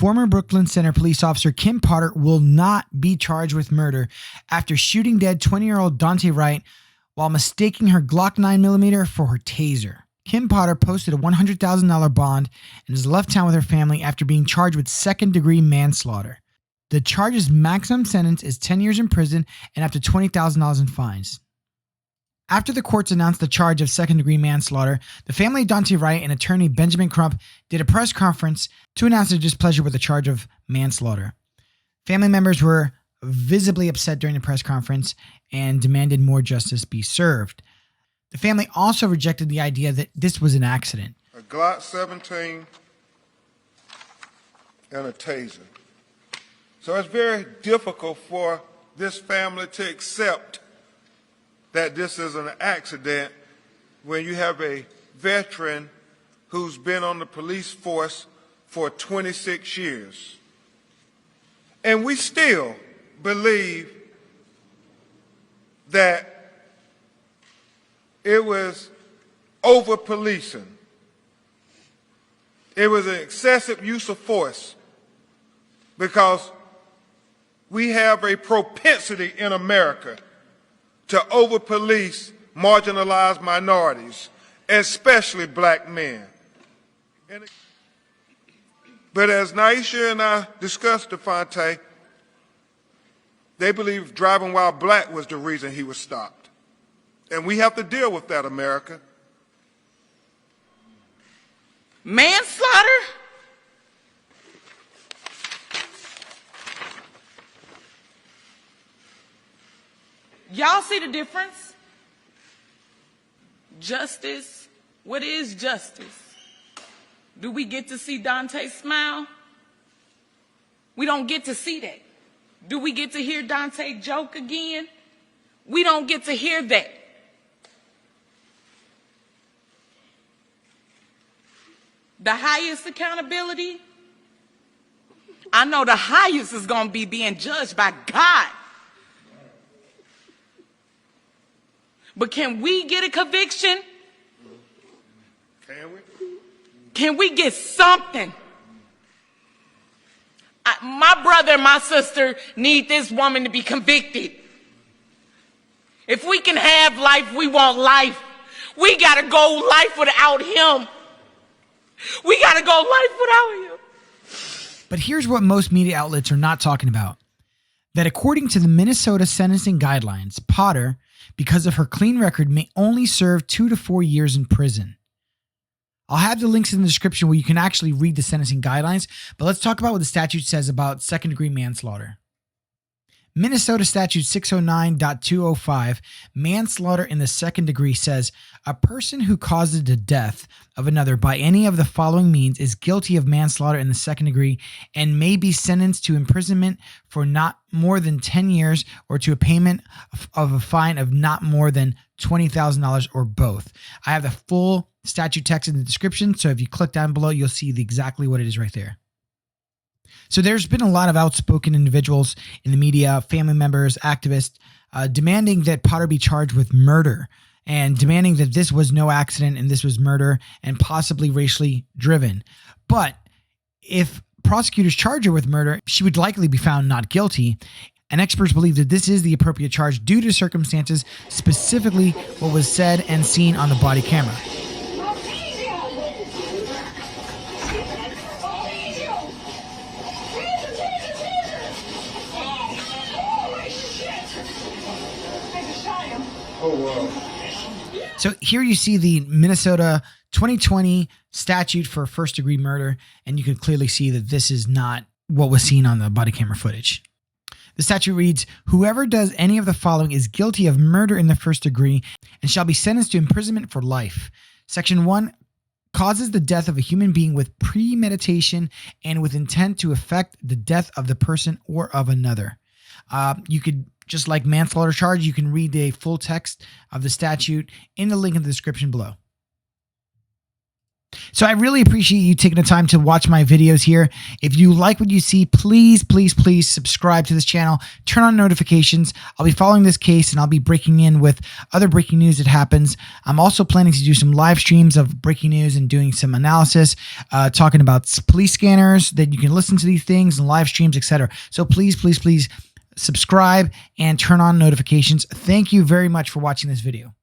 Former Brooklyn Center police officer Kim Potter will not be charged with murder after shooting dead 20-year-old Daunte Wright while mistaking her Glock 9mm for her taser. Kim Potter posted a $100,000 bond and has left town with her family after being charged with second-degree manslaughter. The charge's maximum sentence is 10 years in prison and up to $20,000 in fines. After the courts announced the charge of second-degree manslaughter, the family of Daunte Wright and attorney Benjamin Crump did a press conference to announce their displeasure with the charge of manslaughter. Family members were visibly upset during the press conference and demanded more justice be served. The family also rejected the idea that this was an accident. A Glock 17 and a taser. So it's very difficult for this family to accept that this is an accident when you have a veteran who's been on the police force for 26 years. And we still believe that it was over-policing. It was an excessive use of force because we have a propensity in America to over-police marginalized minorities, especially black men. But as Naisha and I discussed, Daunte, they believe driving while black was the reason he was stopped. And we have to deal with that, America. Manslaughter? Y'all see the difference? Justice. What is justice? Do we get to see Daunte smile? We don't get to see that. Do we get to hear Daunte joke again? We don't get to hear that. The highest accountability? I know the highest is going to be being judged by God. But can we get a conviction? Can we? Can we get something? My brother and my sister need this woman to be convicted. If we can have life, we want life. We got to go life without him. We got to go life without him. But here's what most media outlets are not talking about. That according to the Minnesota sentencing guidelines, Potter, because of her clean record, may only serve 2 to 4 years in prison. I'll have the links in the description where you can actually read the sentencing guidelines, but let's talk about what the statute says about second-degree manslaughter. Minnesota Statute 609.205, manslaughter in the second degree says, a person who causes the death of another by any of the following means is guilty of manslaughter in the second degree and may be sentenced to imprisonment for not more than 10 years or to a payment of a fine of not more than $20,000 or both. I have the full statute text in the description, so if you click down below, you'll see exactly what it is right there. So there's been a lot of outspoken individuals in the media, family members, activists, demanding that Potter be charged with murder and demanding that this was no accident and this was murder and possibly racially driven. But if prosecutors charge her with murder, she would likely be found not guilty. And experts believe that this is the appropriate charge due to circumstances, specifically what was said and seen on the body camera. Oh, wow. So here you see the Minnesota 2020 statute for first-degree murder, and you can clearly see that this is not what was seen on the body camera footage. The statute reads, whoever does any of the following is guilty of murder in the first degree and shall be sentenced to imprisonment for life. Section 1 causes the death of a human being with premeditation and with intent to effect the death of the person or of another. You could, just like manslaughter charge, you can read the full text of the statute in the link in the description below. So I really appreciate you taking the time to watch my videos here. If you like what you see, please, please, please subscribe to this channel. Turn on notifications. I'll be following this case and I'll be breaking in with other breaking news that happens. I'm also planning to do some live streams of breaking news and doing some analysis, talking about police scanners that you can listen to these things and live streams, etc. So please, please, please subscribe and turn on notifications. Thank you very much for watching this video.